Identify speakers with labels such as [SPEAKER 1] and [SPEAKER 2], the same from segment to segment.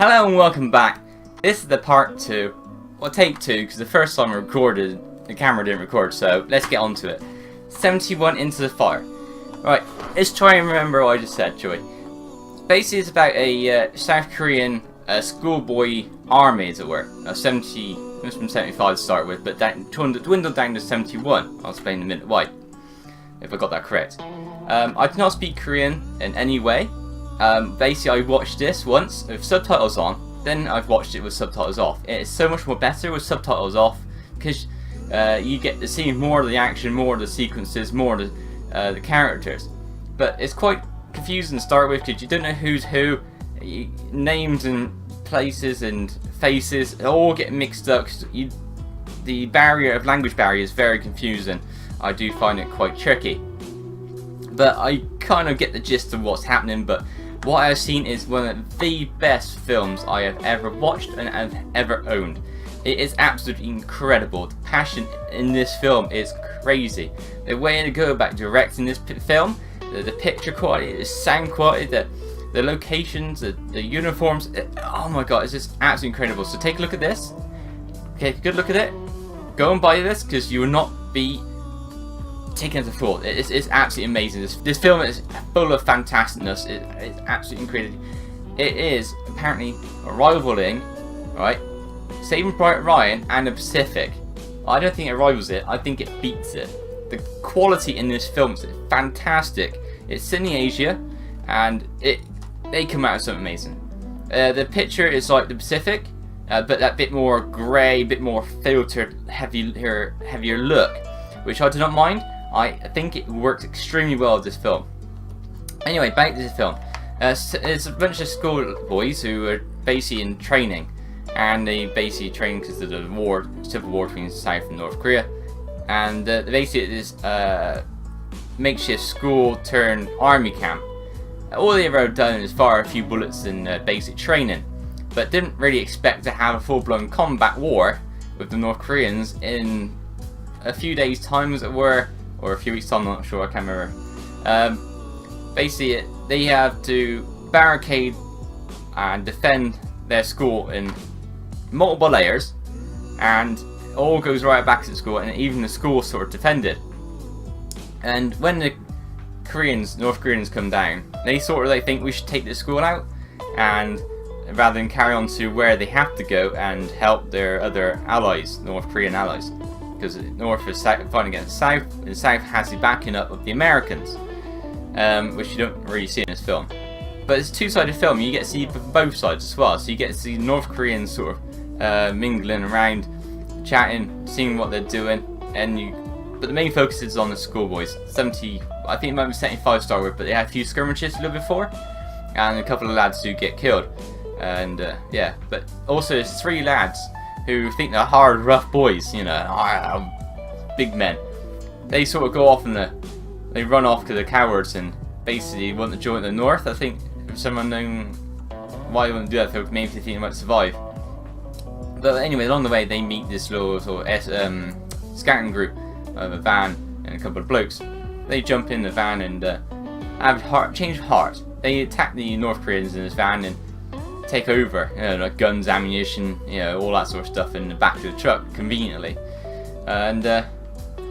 [SPEAKER 1] Hello and welcome back. This is the part 2. Well, take 2, because the first time I recorded, the camera didn't record, so let's get on to it. 71 Into the Fire. Right, let's try and remember what I just said, shall we? Basically, it's about a South Korean schoolboy army, as it were. 70, it was from 75 to start with, but that dwindled down to 71. I'll explain in a minute why, if I got that correct. I do not speak Korean in any way. Basically, I watched this once with subtitles on, then I've watched it with subtitles off. It is so much more better with subtitles off because you get to see more of the action, more of the sequences, more of the characters. But it's quite confusing to start with because you don't know who's who. Names and places and faces all get mixed up. The language barrier is very confusing. I do find it quite tricky. But I kind of get the gist of what's happening, but what I've seen is one of the best films I have ever watched and have ever owned. It is absolutely incredible. The passion in this film is crazy. The way they go about directing this film, the picture quality, the sound quality, the locations, the uniforms, oh my god, it's just absolutely incredible. So take a look at this. Okay, good look at it. Go and buy this because you will not be taken as a fool. It's absolutely amazing. This film is full of fantasticness. It's absolutely incredible. It is apparently rivaling, right, Saving Private Ryan and The Pacific. I don't think it rivals it. I think it beats it. The quality in this film is fantastic. It's set in Asia, and they come out with something amazing. The picture is like The Pacific, but that bit more grey, bit more filtered, heavier look, which I do not mind. I think it works extremely well with this film. Anyway, back to this film. It's a bunch of schoolboys who are basically in training, and they basically train because of the war, civil war between South and North Korea, and basically this makeshift school turned army camp. All they ever done is fire a few bullets in basic training, but didn't really expect to have a full-blown combat war with the North Koreans in a few days' time, as it were. Or a few weeks time, I'm not sure, I can't remember. Basically, they have to barricade and defend their school in multiple layers, and it all goes right back to the school, and even the school is sort of defended. And when the North Koreans come down, they think we should take the school out, and rather than carry on to where they have to go and help their other allies, North Korean allies. Because North is fighting against South, and South has the backing up of the Americans, which you don't really see in this film. But it's a two-sided film. You get to see both sides as well. So you get to see North Koreans sort of mingling around, chatting, seeing what they're doing, but the main focus is on the schoolboys. I think it might be 75 star with, but they had a few skirmishes a little before, and a couple of lads who get killed, and yeah. But also there's 3 lads who think they're hard, rough boys, you know, big men. They sort of go off and they run off to the cowards and basically want to join the North. I think for some unknown why they want to do that, so maybe they think they might survive. But anyway, along the way they meet this little sort of scouting group of a van and a couple of blokes. They jump in the van and have change of heart. They attack the North Koreans in this van and take over, like guns, ammunition, all that sort of stuff in the back of the truck, conveniently. And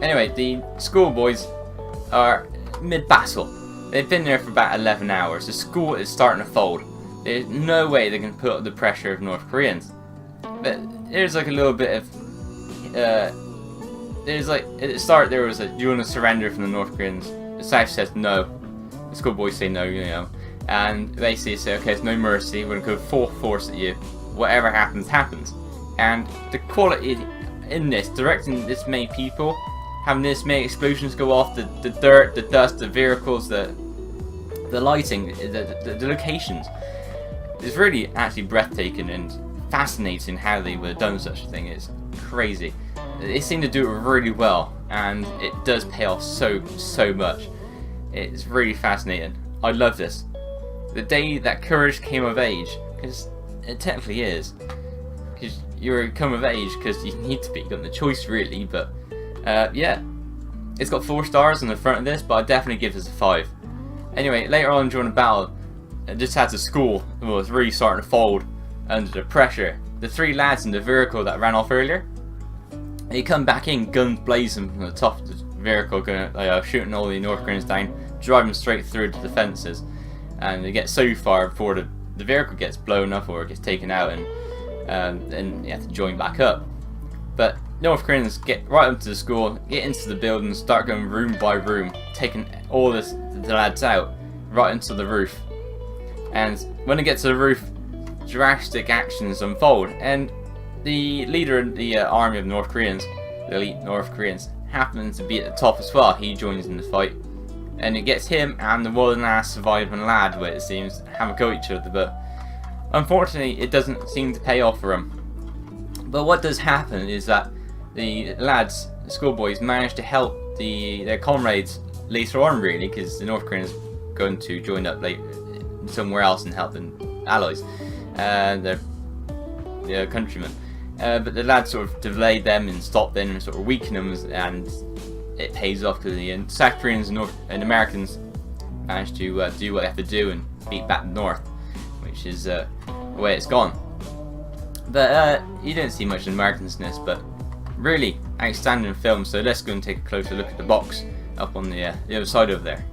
[SPEAKER 1] anyway, the schoolboys are mid-battle. They've been there for about 11 hours. The school is starting to fold. There's no way they can put up the pressure of North Koreans. But there's like a little bit of, there's like, at the start there was do you want to surrender from the North Koreans? The South says no. The schoolboys say no, and basically say, okay, there's no mercy, we're going to go full force at you. Whatever happens, happens. And the quality in this, directing this many people, having this many explosions go off, the dirt, the dust, the vehicles, the lighting, the locations, it's really actually breathtaking and fascinating how they would have done such a thing. It's crazy. They seem to do it really well, and it does pay off so much. It's really fascinating. I love this. The day that courage came of age, because it technically is, because you're come of age because you need to be, you've got the choice really, but yeah, it's got 4 stars on the front of this, but I definitely give this a 5. Anyway, later on during the battle, it just had the school, well, it's really starting to fold, under the pressure. The three lads in the vehicle that ran off earlier, they come back in, guns blazing from the top of the vehicle, going shooting all the North Koreans down, driving straight through the defences, and they get so far before the vehicle gets blown up or gets taken out, and then you have to join back up. But North Koreans get right up to the school, get into the building, start going room by room, taking all the lads out right into the roof. And when they get to the roof, drastic actions unfold, and the leader of the army of North Koreans, the elite North Koreans, happens to be at the top as well. He joins in the fight, and it gets him and the one last surviving lad, where it seems, have a go at each other, but unfortunately it doesn't seem to pay off for him. But what does happen is that the lads, the schoolboys, manage to help their comrades later on, really, because the North Koreans are going to join up later somewhere else and help the allies, their countrymen. But the lads sort of delayed them and stopped them and sort of weakened them, and it pays off because the South Koreans and Americans managed to do what they have to do and beat back the North, which is the way it's gone. But you don't see much Americans in this, but really outstanding film. So let's go and take a closer look at the box up on the other side over there.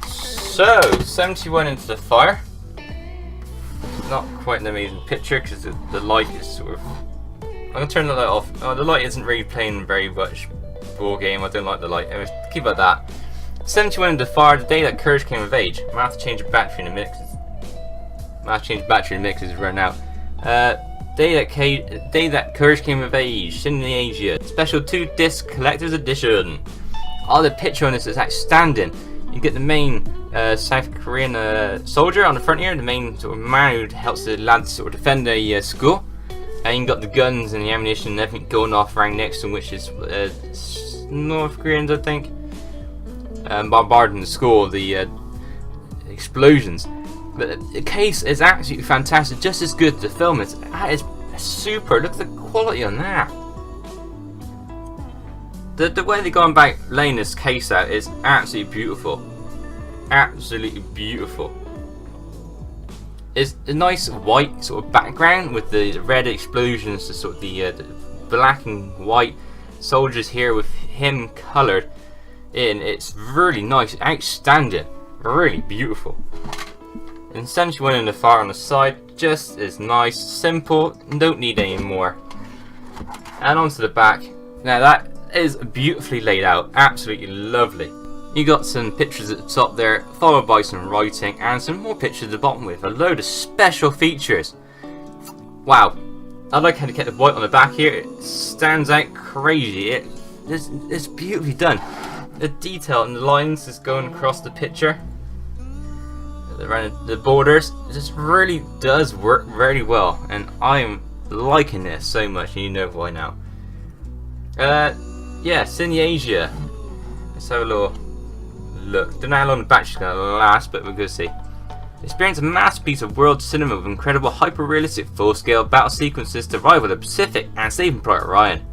[SPEAKER 1] So 71 into the fire. Not quite an amazing picture because the light is sort of. I'm gonna turn the light off. Oh, the light isn't really playing very much ball game. I don't like the light. Anyway, keep it at that. 71 into the fire. The day that courage came of age. I might have to change the battery in a minute. Because it's run out. Day that courage came of age. Asia. Special 2-disc collector's edition. Oh, the picture on this is outstanding. You get the main South Korean soldier on the front here, the main sort of man who helps the lads sort of defend the school. And you got the guns and the ammunition and everything going off right next to them, which is North Koreans, I think, bombarding the school, the explosions. But the case is absolutely fantastic, just as good as the film is. That is super. Look at the quality on that. The way they've gone about laying this case out is absolutely beautiful. Absolutely beautiful. It's a nice white sort of background with the red explosions, the sort of the black and white soldiers here with him coloured in. It's really nice, outstanding, really beautiful. And 71 in the fire on the side, just as nice, simple, don't need any more. And onto the back. Now that is beautifully laid out, absolutely lovely. You got some pictures at the top there, followed by some writing and some more pictures at the bottom with a load of special features. Wow, I like how they kept the white on the back here. It stands out crazy. It's beautifully done. The detail and the lines is going across the picture, around the borders, it just really does work very well, and I'm liking this so much, and you know why now. Yeah, Asia. Let's have a little look. Don't know how long the battery's going to last, but we're going to see. Experience a masterpiece of world cinema with incredible hyper-realistic full-scale battle sequences to rival the Pacific and Saving Private Ryan.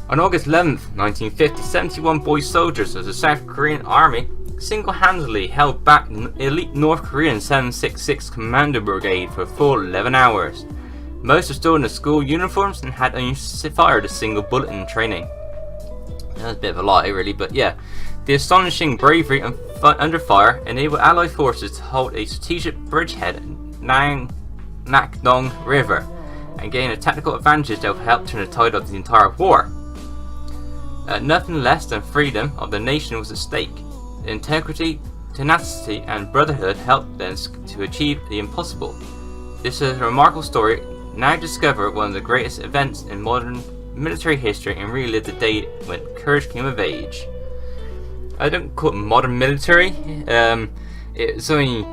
[SPEAKER 1] On August 11th, 1950, 71 boy soldiers of the South Korean Army single-handedly held back elite North Korean 766 Commando Brigade for a full 11 hours. Most were still in the school uniforms and had only fired a single bullet in training. That was a bit of a lie, really, but yeah. The astonishing bravery under fire enabled Allied forces to hold a strategic bridgehead Nakdong River and gain a tactical advantage that will help turn the tide of the entire war. Nothing less than freedom of the nation was at stake. Integrity, tenacity, and brotherhood helped them to achieve the impossible. This is a remarkable story. Now discover one of the greatest events in modern military history and relive the day when courage came of age. I don't call it modern military. It's only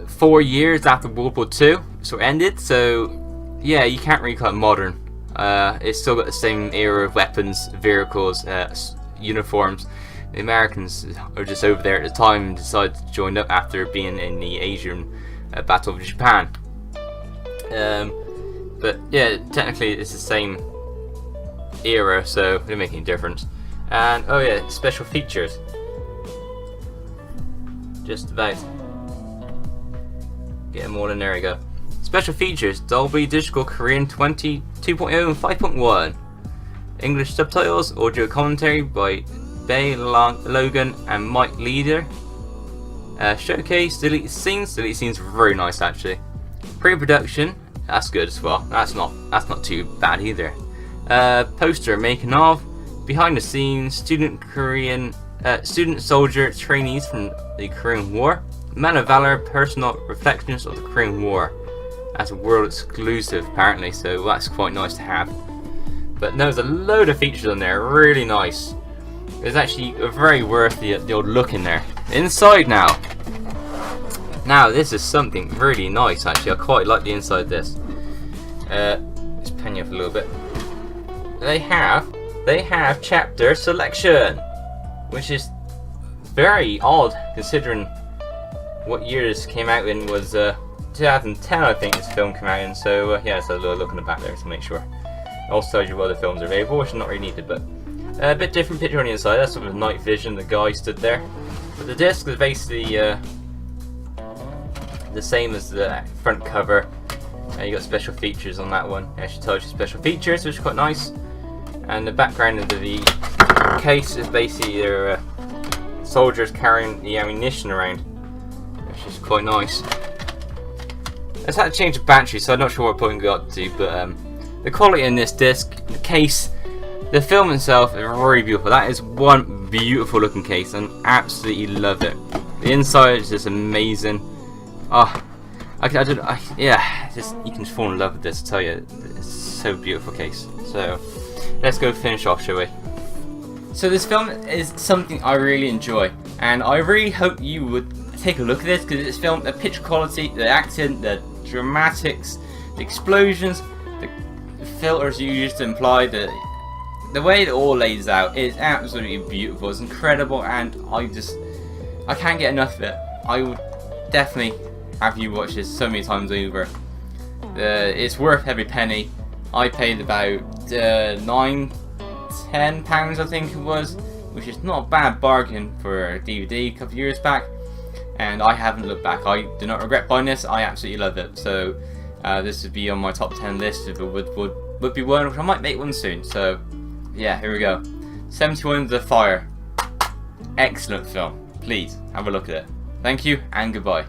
[SPEAKER 1] 4 years after World War II so ended, so yeah, you can't really call it modern. It's still got the same era of weapons, vehicles, uniforms. The Americans are just over there at the time and decided to join up after being in the Asian Battle of Japan. But yeah, technically it's the same era, so it doesn't make any difference. And oh yeah, special features. Just about. Get them all in, there we go. Special features, Dolby Digital Korean 2.0 and 5.1. English subtitles, audio commentary by Bae Logan and Mike Leader. Showcase, deleted scenes are very nice actually. Pre-production, that's good as well. That's not too bad either. Poster, making of, behind the scenes, student soldier trainees from the Korean War. Man of Valor, personal reflections of the Korean War. That's a world exclusive apparently, so that's quite nice to have. But there's a load of features on there, really nice. It's actually very worth the old look in there. Inside now. Now this is something really nice actually. I quite like the inside of this. Just pan you up a little bit. They have chapter selection, which is very odd considering what year this came out in. Was 2010 I think this film came out in. So yeah, it's a little look in the back there to make sure. Also tells you what other films are available, which is not really needed, but a bit different picture on the inside. That's sort of night vision. The guy stood there, but the disc is basically the same as the front cover. You got special features on that one. It actually tells you special features, which is quite nice. And the background of the case is basically their soldiers carrying the ammunition around, which is quite nice. Let's have to change the battery, so I'm not sure what point we got to, but the quality in this disc, the case, the film itself is very beautiful. That is one beautiful looking case, and absolutely love it. The inside is just amazing. Oh, yeah, just you can just fall in love with this. I tell you, it's so beautiful case. So let's go finish off, shall we? So this film is something I really enjoy, and I really hope you would take a look at this, because this film, the picture quality, the acting, the dramatics, the explosions, the filters you use to imply the way it all lays out is absolutely beautiful. It's incredible, and I can't get enough of it. I would definitely have you watch this so many times over. It's worth every penny. I paid about £9-10 I think it was, which is not a bad bargain for a DVD a couple of years back, and I haven't looked back. I do not regret buying this. I absolutely love it. So this would be on my top 10 list if it would be one, which I might make one soon. So yeah, here we go. 71 Into the Fire. Excellent film. Please have a look at it. Thank you and goodbye.